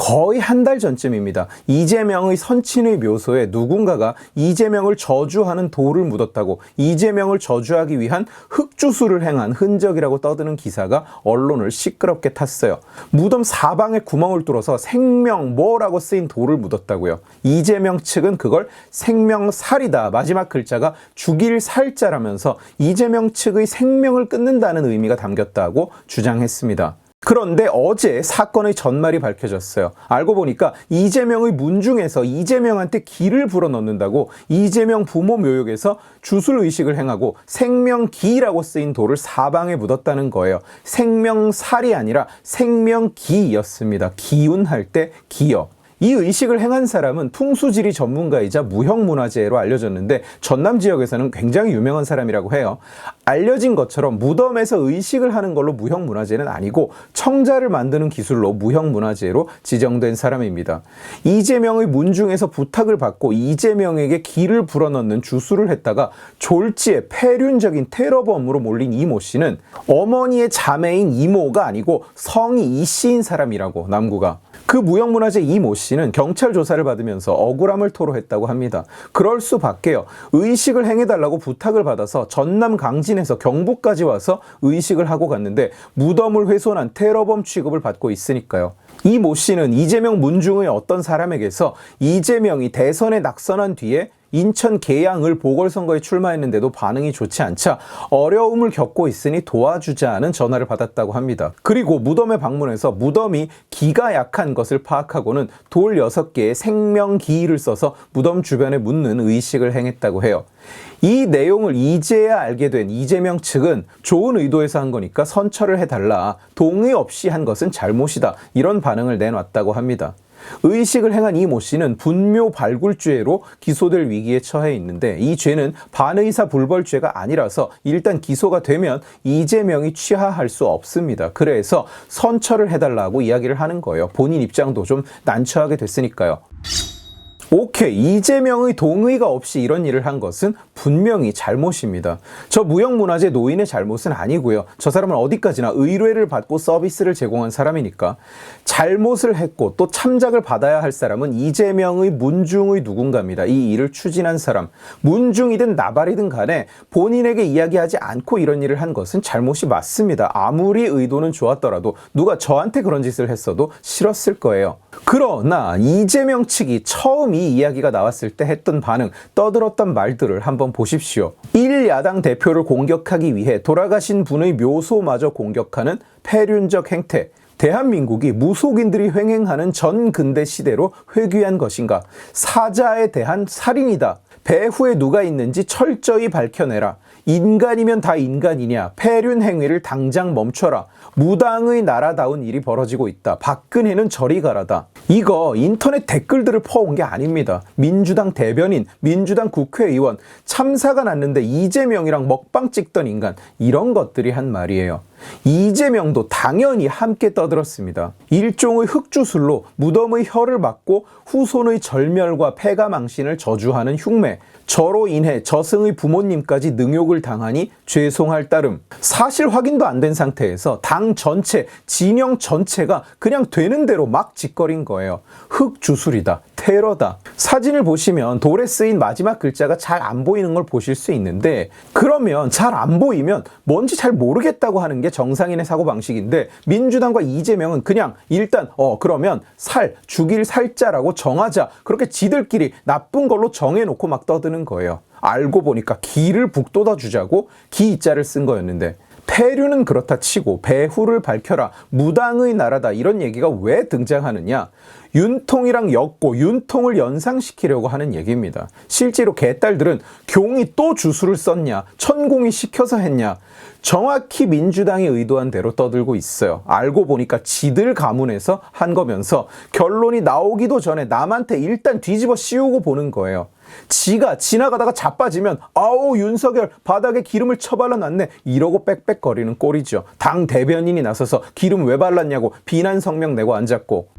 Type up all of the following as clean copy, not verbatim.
거의 한 달 전쯤입니다. 이재명의 선친의 묘소에 누군가가 이재명을 저주하는 돌을 묻었다고 이재명을 저주하기 위한 흙주술을 행한 흔적이라고 떠드는 기사가 언론을 시끄럽게 탔어요. 무덤 사방에 구멍을 뚫어서 생명 뭐라고 쓰인 돌을 묻었다고요. 이재명 측은 그걸 생명살이다. 마지막 글자가 죽일 살자라면서 이재명 측의 생명을 끊는다는 의미가 담겼다고 주장했습니다. 그런데 어제 사건의 전말이 밝혀졌어요. 알고 보니까 이재명의 문중에서 이재명한테 기를 불어넣는다고 이재명 부모 묘역에서 주술의식을 행하고 생명기라고 쓰인 돌을 사방에 묻었다는 거예요. 생명살이 아니라 생명기였습니다. 기운할 때 기요. 이 의식을 행한 사람은 풍수지리 전문가이자 무형문화재로 알려졌는데 전남 지역에서는 굉장히 유명한 사람이라고 해요. 알려진 것처럼 무덤에서 의식을 하는 걸로 무형문화재는 아니고 청자를 만드는 기술로 무형문화재로 지정된 사람입니다. 이재명의 문중에서 부탁을 받고 이재명에게 기를 불어넣는 주술을 했다가 졸지에 폐륜적인 테러범으로 몰린 이모 씨는 어머니의 자매인 이모가 아니고 성이 이씨인 사람이라고 남구가. 그 무형문화재 이모 씨는 경찰 조사를 받으면서 억울함을 토로했다고 합니다. 그럴 수밖에요. 의식을 행해달라고 부탁을 받아서 전남 강진에서 경북까지 와서 의식을 하고 갔는데 무덤을 훼손한 테러범 취급을 받고 있으니까요. 이 모 씨는 이재명 문중의 어떤 사람에게서 이재명이 대선에 낙선한 뒤에 인천 계양을 보궐선거에 출마했는데도 반응이 좋지 않자 어려움을 겪고 있으니 도와주자는 전화를 받았다고 합니다. 그리고 무덤에 방문해서 무덤이 기가 약한 것을 파악하고는 돌 6개의 생명기를 써서 무덤 주변에 묻는 의식을 행했다고 해요. 이 내용을 이제야 알게 된 이재명 측은 좋은 의도에서 한 거니까 선처를 해달라. 동의 없이 한 것은 잘못이다. 이런 반응을 내놨다고 합니다. 의식을 행한 이 모 씨는 분묘 발굴죄로 기소될 위기에 처해 있는데 이 죄는 반의사 불벌죄가 아니라서 일단 기소가 되면 이재명이 취하할 수 없습니다. 그래서 선처를 해달라고 이야기를 하는 거예요. 본인 입장도 좀 난처하게 됐으니까요. 오케이, 이재명의 동의가 없이 이런 일을 한 것은 분명히 잘못입니다. 저 무형문화재 노인의 잘못은 아니고요. 저 사람은 어디까지나 의뢰를 받고 서비스를 제공한 사람이니까 잘못을 했고 또 참작을 받아야 할 사람은 이재명의 문중의 누군가입니다. 이 일을 추진한 사람, 문중이든 나발이든 간에 본인에게 이야기하지 않고 이런 일을 한 것은 잘못이 맞습니다. 아무리 의도는 좋았더라도 누가 저한테 그런 짓을 했어도 싫었을 거예요. 그러나 이재명 측이 처음 이 이야기가 나왔을 때 했던 반응, 떠들었던 말들을 한번 보십시오. 1야당 대표를 공격하기 위해 돌아가신 분의 묘소마저 공격하는 폐륜적 행태. 대한민국이 무속인들이 횡행하는 전근대 시대로 회귀한 것인가? 사자에 대한 살인이다. 배후에 누가 있는지 철저히 밝혀내라. 인간이면 다 인간이냐? 폐륜 행위를 당장 멈춰라. 무당의 나라다운 일이 벌어지고 있다. 박근혜는 저리 가라다. 이거 인터넷 댓글들을 퍼온 게 아닙니다. 민주당 대변인, 민주당 국회의원, 참사가 났는데 이재명이랑 먹방 찍던 인간, 이런 것들이 한 말이에요. 이재명도 당연히 함께 떠들었습니다. 일종의 흑주술로 무덤의 혀를 막고 후손의 절멸과 폐가망신을 저주하는 흉내, 저로 인해 저승의 부모님까지 능욕을 당하니 죄송할 따름. 사실 확인도 안 된 상태에서 당 전체, 진영 전체가 그냥 되는 대로 막 짓거린 거예요. 흑주술이다. 테러다. 사진을 보시면 돌에 쓰인 마지막 글자가 잘 안 보이는 걸 보실 수 있는데 그러면 잘 안 보이면 뭔지 잘 모르겠다고 하는 게 정상인의 사고방식인데 민주당과 이재명은 그냥 일단 그러면 죽일 살자라고 정하자. 그렇게 지들끼리 나쁜 걸로 정해놓고 막 떠드는 거예요. 알고 보니까 기를 북돋아 주자고 기자를 쓴 거였는데 폐륜은 그렇다 치고 배후를 밝혀라. 무당의 나라다. 이런 얘기가 왜 등장하느냐. 윤통이랑 엮고 윤통을 연상시키려고 하는 얘기입니다. 실제로 개딸들은 경이 또 주술을 썼냐, 천공이 시켜서 했냐, 정확히 민주당이 의도한 대로 떠들고 있어요. 알고 보니까 지들 가문에서 한 거면서 결론이 나오기도 전에 남한테 일단 뒤집어 씌우고 보는 거예요. 지가 지나가다가 자빠지면 아우 윤석열 바닥에 기름을 쳐발라놨네 이러고 빽빽거리는 꼴이죠. 당 대변인이 나서서 기름 왜 발랐냐고 비난 성명 내고 앉았고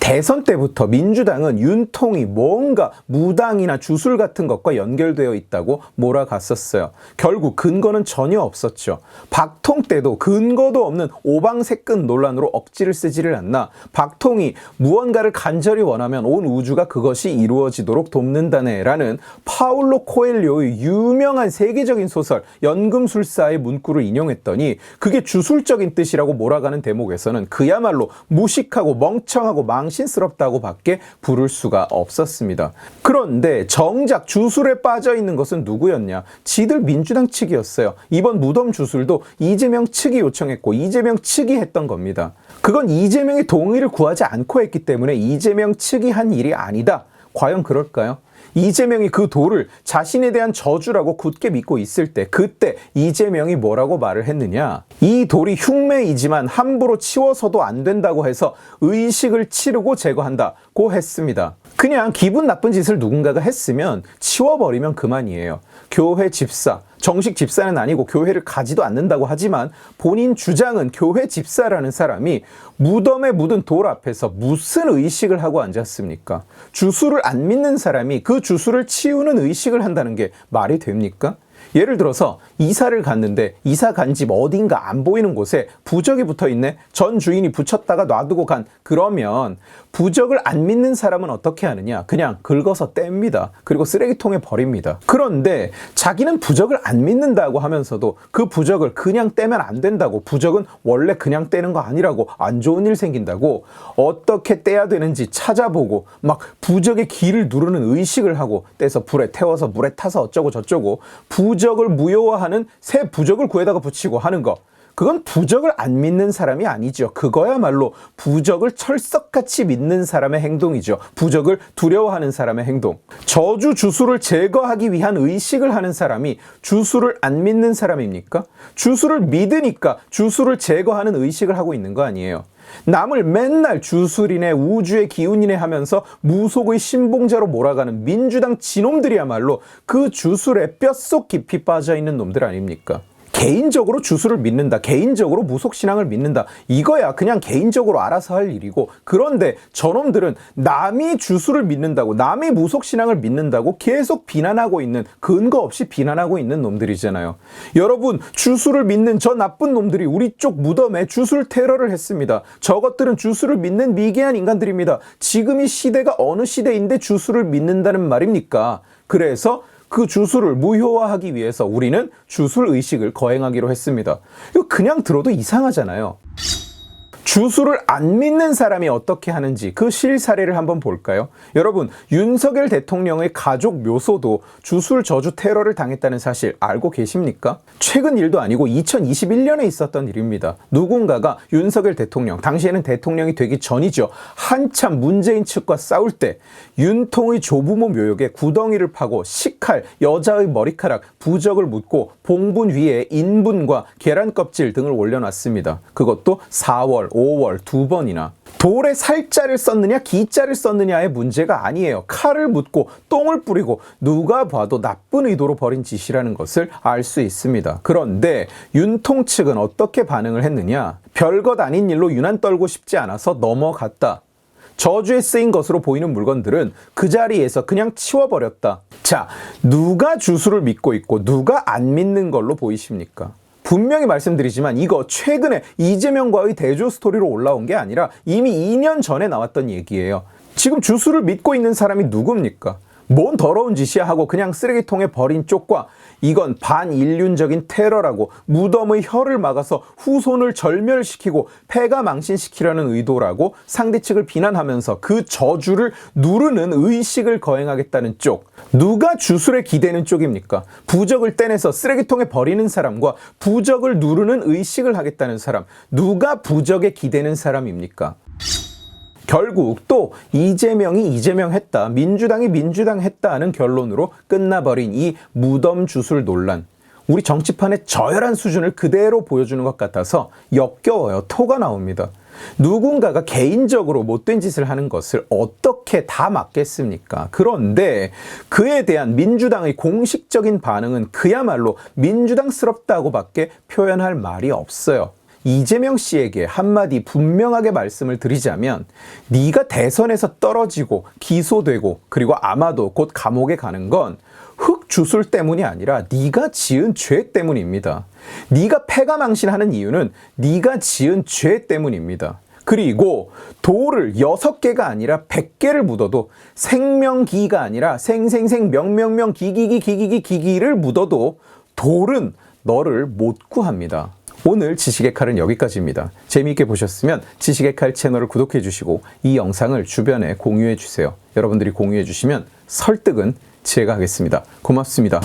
대선 때부터 민주당은 윤통이 뭔가 무당이나 주술 같은 것과 연결되어 있다고 몰아갔었어요. 결국 근거는 전혀 없었죠. 박통 때도 근거도 없는 오방색근 논란으로 억지를 쓰지를 않나 박통이 무언가를 간절히 원하면 온 우주가 그것이 이루어지도록 돕는다네라는 파울로 코엘료의 유명한 세계적인 소설 연금술사의 문구를 인용했더니 그게 주술적인 뜻이라고 몰아가는 대목에서는 그야말로 무식하고 멍청하고 망신스럽다고 밖에 부를 수가 없었습니다. 그런데 정작 주술에 빠져 있는 것은 누구였냐? 지들 민주당 측이었어요. 이번 무덤 주술도 이재명 측이 요청했고 이재명 측이 했던 겁니다. 그건 이재명의 동의를 구하지 않고 했기 때문에 이재명 측이 한 일이 아니다. 과연 그럴까요? 이재명이 그 돌을 자신에 대한 저주라고 굳게 믿고 있을 때 그때 이재명이 뭐라고 말을 했느냐? 이 돌이 흉매이지만 함부로 치워서도 안 된다고 해서 의식을 치르고 제거한다고 했습니다. 그냥 기분 나쁜 짓을 누군가가 했으면 치워버리면 그만이에요. 교회 집사, 정식 집사는 아니고 교회를 가지도 않는다고 하지만 본인 주장은 교회 집사라는 사람이 무덤에 묻은 돌 앞에서 무슨 의식을 하고 앉았습니까? 주술을 안 믿는 사람이 그 주술을 치우는 의식을 한다는 게 말이 됩니까? 예를 들어서 이사를 갔는데 이사 간 집 어딘가 안 보이는 곳에 부적이 붙어있네. 전 주인이 붙였다가 놔두고 간. 그러면 부적을 안 믿는 사람은 어떻게 하느냐? 그냥 긁어서 뗍니다. 그리고 쓰레기통에 버립니다. 그런데 자기는 부적을 안 믿는다고 하면서도 그 부적을 그냥 떼면 안 된다고, 부적은 원래 그냥 떼는 거 아니라고, 안 좋은 일 생긴다고, 어떻게 떼야 되는지 찾아보고 막 부적의 기를 누르는 의식을 하고 떼서 불에 태워서 물에 타서 어쩌고 저쩌고 부적을 무효화하는 새 부적을 구해다가 붙이고 하는 거, 그건 부적을 안 믿는 사람이 아니죠. 그거야말로 부적을 철석같이 믿는 사람의 행동이죠. 부적을 두려워하는 사람의 행동. 저주 주술을 제거하기 위한 의식을 하는 사람이 주술을 안 믿는 사람입니까? 주술을 믿으니까 주술을 제거하는 의식을 하고 있는 거 아니에요. 남을 맨날 주술이네 우주의 기운이네 하면서 무속의 신봉자로 몰아가는 민주당 진놈들이야말로 그 주술에 뼛속 깊이 빠져있는 놈들 아닙니까? 개인적으로 주술을 믿는다, 개인적으로 무속신앙을 믿는다, 이거야 그냥 개인적으로 알아서 할 일이고, 그런데 저놈들은 남이 주술을 믿는다고, 남이 무속신앙을 믿는다고 계속 비난하고 있는, 근거 없이 비난하고 있는 놈들이잖아요. 여러분, 주술을 믿는 저 나쁜 놈들이 우리 쪽 무덤에 주술 테러를 했습니다. 저것들은 주술을 믿는 미개한 인간들입니다. 지금 이 시대가 어느 시대인데 주술을 믿는다는 말입니까? 그래서 그 주술을 무효화하기 위해서 우리는 주술 의식을 거행하기로 했습니다. 이거 그냥 들어도 이상하잖아요. 주술을 안 믿는 사람이 어떻게 하는지 그 실사례를 한번 볼까요? 여러분, 윤석열 대통령의 가족 묘소도 주술 저주 테러를 당했다는 사실 알고 계십니까? 최근 일도 아니고 2021년에 있었던 일입니다. 누군가가 윤석열 대통령, 당시에는 대통령이 되기 전이죠. 한참 문재인 측과 싸울 때 윤통의 조부모 묘역에 구덩이를 파고 식칼, 여자의 머리카락, 부적을 묻고 봉분 위에 인분과 계란 껍질 등을 올려놨습니다. 그것도 4월, 5월 2번이나. 돌에 살자를 썼느냐 기자를 썼느냐의 문제가 아니에요. 칼을 묻고 똥을 뿌리고 누가 봐도 나쁜 의도로 벌인 짓이라는 것을 알 수 있습니다. 그런데 윤통 측은 어떻게 반응을 했느냐? 별것 아닌 일로 유난 떨고 싶지 않아서 넘어갔다. 저주에 쓰인 것으로 보이는 물건들은 그 자리에서 그냥 치워버렸다. 자, 누가 주술을 믿고 있고 누가 안 믿는 걸로 보이십니까? 분명히 말씀드리지만 이거 최근에 이재명과의 대조 스토리로 올라온 게 아니라 이미 2년 전에 나왔던 얘기예요. 지금 주술을 믿고 있는 사람이 누굽니까? 뭔 더러운 짓이야 하고 그냥 쓰레기통에 버린 쪽과 이건 반인륜적인 테러라고 무덤의 혀를 막아서 후손을 절멸시키고 폐가 망신시키려는 의도라고 상대 측을 비난하면서 그 저주를 누르는 의식을 거행하겠다는 쪽, 누가 주술에 기대는 쪽입니까? 부적을 떼내서 쓰레기통에 버리는 사람과 부적을 누르는 의식을 하겠다는 사람, 누가 부적에 기대는 사람입니까? 결국 또 이재명이 이재명 했다, 민주당이 민주당 했다 하는 결론으로 끝나버린 이 무덤 주술 논란. 우리 정치판의 저열한 수준을 그대로 보여주는 것 같아서 역겨워요. 토가 나옵니다. 누군가가 개인적으로 못된 짓을 하는 것을 어떻게 다 막겠습니까? 그런데 그에 대한 민주당의 공식적인 반응은 그야말로 민주당스럽다고밖에 표현할 말이 없어요. 이재명 씨에게 한마디 분명하게 말씀을 드리자면 네가 대선에서 떨어지고 기소되고 그리고 아마도 곧 감옥에 가는 건 흑주술 때문이 아니라 네가 지은 죄 때문입니다. 네가 패가망신하는 이유는 네가 지은 죄 때문입니다. 그리고 돌을 6개가 아니라 100개를 묻어도 생명기가 아니라 생생생 명명명 기기를 묻어도 돌은 너를 못 구합니다. 오늘 지식의 칼은 여기까지입니다. 재미있게 보셨으면 지식의 칼 채널을 구독해 주시고 이 영상을 주변에 공유해 주세요. 여러분들이 공유해 주시면 설득은 제가 하겠습니다. 고맙습니다.